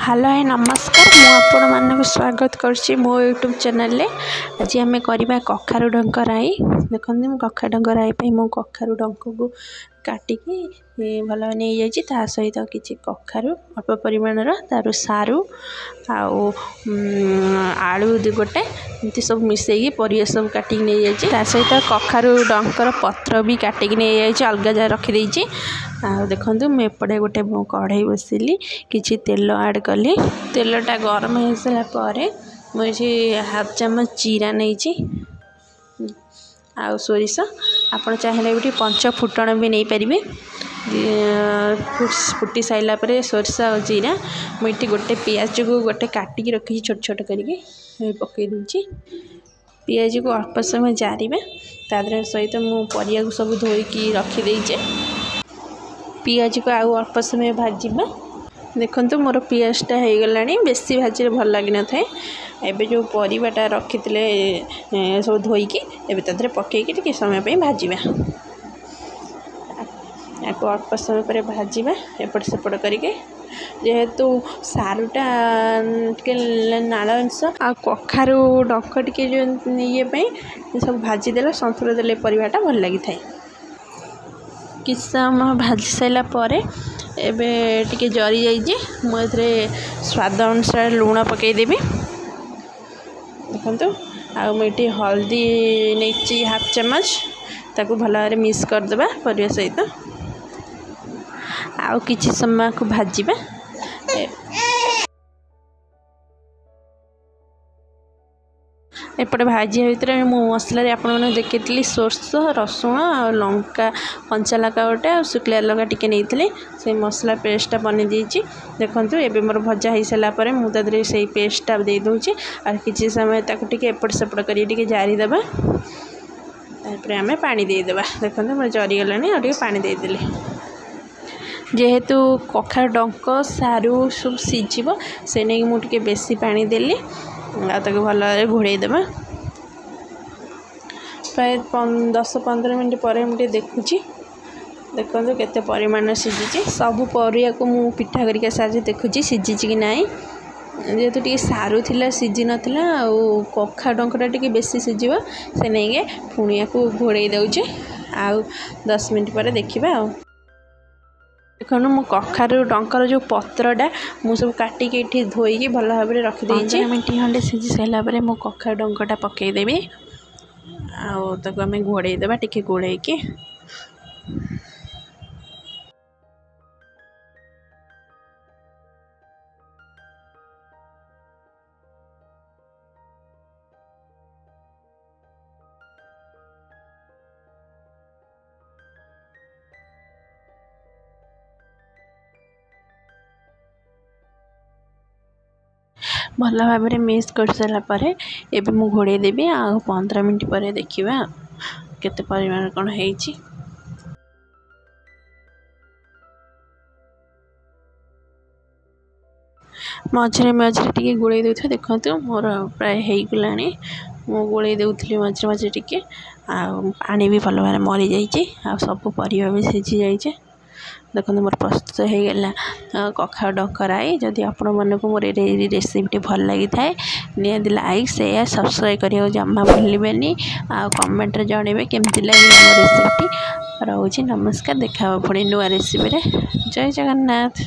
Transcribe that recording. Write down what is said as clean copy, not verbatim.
Hello है नमस्कार मु आपण मानक स्वागत करछि मो यूट्यूब चैनल रे। आज आम करवा कखारु डंक राई। देखते मु कखारु डंक राई पे मु कखारु डंक को काटिकी भल नहीं जाइए ता सहित किसी कखारु अल्प परिमाणर तार सारू आलू गोटे एमती सब मिसेगी परिया सब काटिक नहीं जाइए ता सहित कखारु डंकर पत्र भी काटिक नहीं जाइए अलग जगह रखीदे। देखो मुझे गोटे कढ़ई बसिली किसी तेल ऐड कली तेलटा गरम हो सारापर मुझे हाफ चामच जीरा नहीं आउ सोरिष आपड़ चाहिए भी पंच फुटण भी नहीं पारे फुटी सारा पर सोरिष और जीरा मुझे गोटे पियाज को गोटे काटिकी रखी छोट छोट करके पकई दूची पियाज को अल्प समय जारिबे तादर सहित मु परिया को सब धोईकी रखीदे पियाज को आउ अल्प समय भाजबा। देखो मोर पियाजटा हो गला बेसी भाजी भल लगी न था एबे जो परिवाटा रखी सब धोईकी एबे तादरे पकईकी टिके समय पे भाजबा या अल्प समय पर भाजबा एपट सेपट करके जेहेतु सारूटा नाल अंश आ कखारु डंक टिके जो ये सब भाजीदेले संतुर देले परिवाटा भल लगी था। किछ समय भाजी सारा पर एबे टिके जरी जाइए मुझे स्वाद अनुसार लुण पकईदेवी। देखो आ मुझे हल्दी नहीं हाफ चामच ताकू भल भाव मिक्स करदे परिया सहित आउ किछि समय को भाजबा। एपटे भाजी भितर मु मसला आपने देखी सोर्स रसुण और लंका कंचा लंका गोटे और शुक्ला लंका टिके नहीं से मसला पेस्टा बनी देती। देखो एबे मोर भजा हो सारापर मुझे से पेस्टा दे दूँगी और किसी समय ताकू एपट सेपट कर जारीदे आम पानी देदेबा। देखो मैं जरीगला और पानी देदेली जेहेतु कखारु डंक सारू सब सीझ से नहीं मुझे बेसी पानी देली भल घोड़े देवा प्राय 10-15 मिनट पर मुझे देखुची। देखो केते परिमाण सीझी सबू परिया को मु पिठा करके सारी देखुची सीझी कि नाई जेहेतु टी सारू थिला सीझी नथिला आ कखारु डंकटा टी बेसी सीझिबा से नहीं पुणी या घोड़े दउचे आउ 10 मिनट पर देखा। देखो मु कखारु डंकर जो पत्रटा मु सब काटिक ये धोईकी भल भाव में रखीदे मिनट खंडे सीझी सारापर मु कखारु डंकटा पकईदेवी आम घोड़े देवा टिके गोड़ेकी। भल भाव में मिक्स कर सारापर एबे मु घोड़े देवी आ 15 मिनट पर देखा केते परिमाण कौन है। मझे मझे टी गोड़े दे देखो मोर प्राय होगला मु गोड़े दूसरी मझे मझे टी पानी भी भल भाव मरी जाइए सब परिवा भी सीझी जाइए। देखो मोर प्रस्तुत हो गला कखारु डंक राई। जदि आपण मन को मोर रेसिपी भल लगी थाए निहाती लाइक शेयर सब्सक्राइब करियो जम्मा भूलिबेनी आ कमेंट रे जणेबे केमती लगी मोर रेसिपी। रोची नमस्कार देखा पुणी नुआ रेसिपी रे। जय जगन्नाथ।